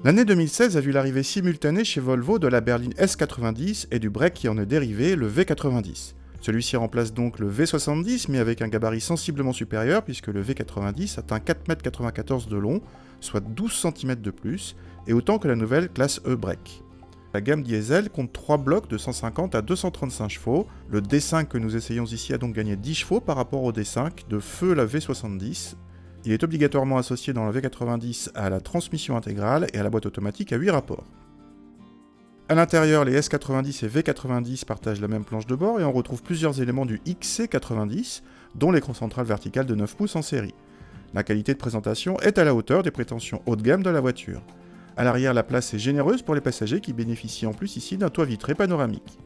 L'année 2016 a vu l'arrivée simultanée chez Volvo de la berline S90 et du break qui en est dérivé, le V90. Celui-ci remplace donc le V70 mais avec un gabarit sensiblement supérieur puisque le V90 atteint 4,94 m de long, soit 12 cm de plus, et autant que la nouvelle classe E-Break. La gamme diesel compte 3 blocs de 150 à 235 chevaux. Le D5 que nous essayons ici a donc gagné 10 chevaux par rapport au D5 de feu la V70. Il est obligatoirement associé dans le V90 à la transmission intégrale et à la boîte automatique à 8 rapports. A l'intérieur, les S90 et V90 partagent la même planche de bord et on retrouve plusieurs éléments du XC90, dont l'écran central vertical de 9 pouces en série. La qualité de présentation est à la hauteur des prétentions haut de gamme de la voiture. À l'arrière, la place est généreuse pour les passagers qui bénéficient en plus ici d'un toit vitré panoramique.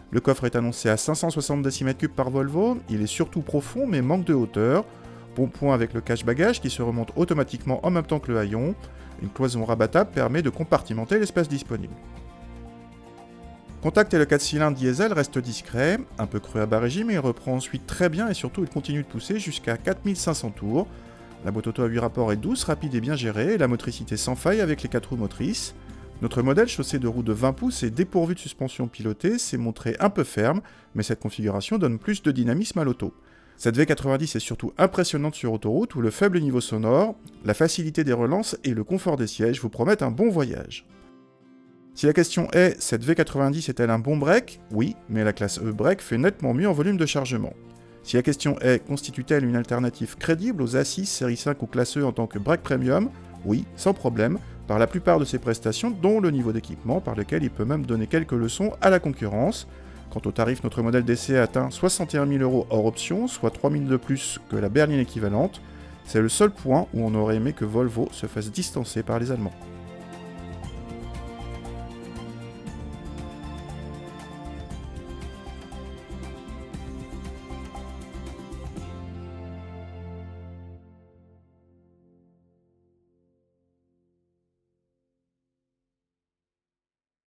Le coffre est annoncé à 560 cm3 par Volvo, il est surtout profond mais manque de hauteur. Bon point avec le cache-bagages qui se remonte automatiquement en même temps que le haillon. Une cloison rabattable permet de compartimenter l'espace disponible. Contact et le 4 cylindres diesel reste discret, un peu creux à bas régime, mais il reprend ensuite très bien et surtout il continue de pousser jusqu'à 4500 tours. La boîte auto à 8 rapports est douce, rapide et bien gérée, et la motricité sans faille avec les 4 roues motrices. Notre modèle chaussé de roues de 20 pouces et dépourvu de suspension pilotée s'est montré un peu ferme, mais cette configuration donne plus de dynamisme à l'auto. Cette V90 est surtout impressionnante sur autoroute où le faible niveau sonore, la facilité des relances et le confort des sièges vous promettent un bon voyage. Si la question est, cette V90 est-elle un bon break ? Oui, mais la classe E-Break fait nettement mieux en volume de chargement. Si la question est, constitue-t-elle une alternative crédible aux A6 série 5 ou classe E en tant que break premium ? Oui, sans problème, par la plupart de ses prestations, dont le niveau d'équipement par lequel il peut même donner quelques leçons à la concurrence. Quant au tarif, notre modèle d'essai atteint 61 000 € hors option, soit 3 000 de plus que la berline équivalente. C'est le seul point où on aurait aimé que Volvo se fasse distancer par les Allemands.